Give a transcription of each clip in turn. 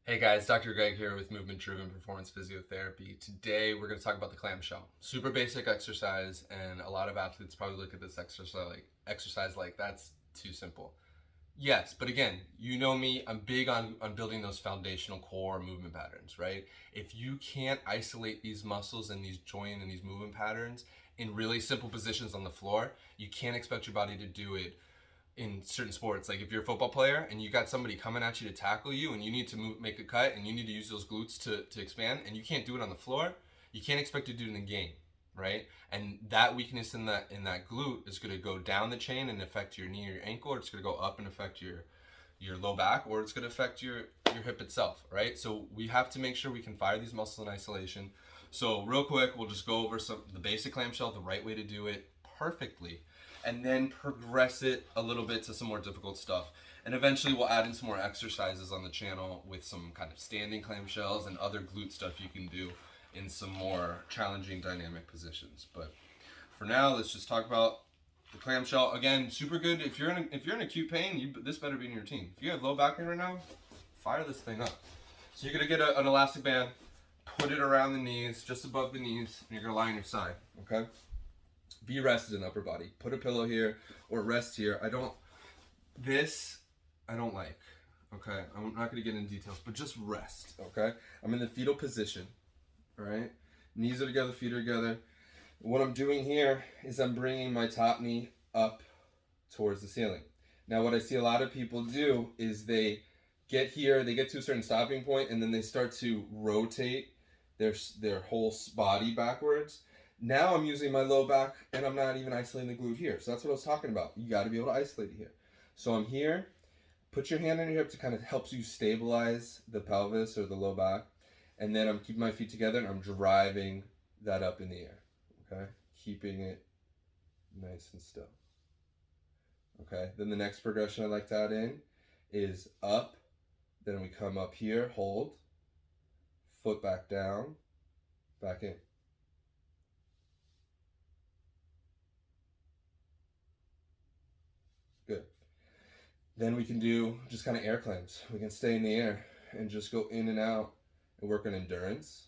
Hey guys, Dr. Greg here with Movement Driven Performance Physiotherapy. Today we're going to talk about the clamshell. Super basic exercise, and a lot of athletes probably look at this exercise like that's too simple. Yes, but again, you know me, I'm big on building those foundational core movement patterns, right? If you can't isolate these muscles and these joint and these movement patterns in really simple positions on the floor, you can't expect your body to do it in certain sports. Like if you're a football player and you got somebody coming at you to tackle you and you need to make a cut and you need to use those glutes to expand and you can't do it on the floor, you can't expect to do it in a game, right? And that weakness in that glute is going to go down the chain and affect your knee or your ankle, or it's going to go up and affect your low back, or it's going to affect your hip itself, right? So we have to make sure we can fire these muscles in isolation. So real quick, we'll just go over the basic clamshell, the right way to do it perfectly, and then progress it a little bit to some more difficult stuff. And eventually we'll add in some more exercises on the channel with some kind of standing clamshells and other glute stuff you can do in some more challenging dynamic positions. But for now, let's just talk about the clamshell. Again, super good. If you're in acute pain, this better be in your routine. If you have low back pain right now, fire this thing up. So you're gonna get an elastic band, put it around the knees, just above the knees, and you're gonna lie on your side, okay? Be rested in the upper body. Put a pillow here or rest here. I don't like, okay? I'm not gonna get into details, but just rest, okay? I'm in the fetal position, all right? Knees are together, feet are together. What I'm doing here is I'm bringing my top knee up towards the ceiling. Now, what I see a lot of people do is they get here, they get to a certain stopping point, and then they start to rotate their whole body backwards. Now I'm using my low back and I'm not even isolating the glute here. So that's what I was talking about. You got to be able to isolate it here. So I'm here. Put your hand on your hip to kind of helps you stabilize the pelvis or the low back. And then I'm keeping my feet together and I'm driving that up in the air. Okay? Keeping it nice and still. Okay? Then the next progression I like to add in is up. Then we come up here, hold. Foot back down, back in. Good. Then we can do just kind of air clams. We can stay in the air and just go in and out and work on endurance.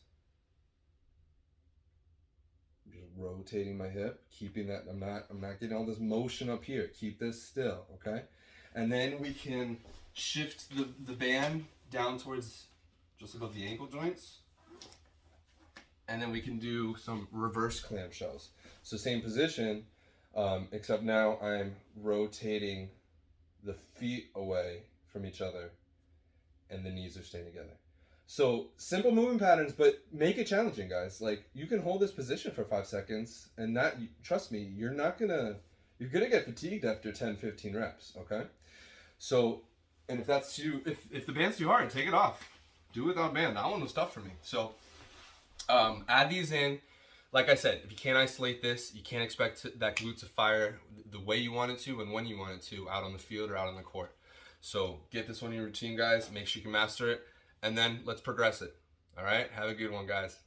I'm just rotating my hip, keeping that. I'm not getting all this motion up here. Keep this still, okay? And then we can shift the band down towards just above the ankle joints. And then we can do some reverse clamshells. So same position, except now I'm rotating the feet away from each other and the knees are staying together. So simple movement patterns, but make it challenging, guys. Like, you can hold this position for 5 seconds and that, trust me, you're gonna get fatigued after 10, 15 reps, okay? So, and if that's if the band's too hard, take it off. Do it without band. That one was tough for me. So add these in. Like I said, if you can't isolate this, you can't expect that glute to fire the way you want it to and when you want it to out on the field or out on the court. So get this one in your routine, guys. Make sure you can master it, and then let's progress it. All right? Have a good one, guys.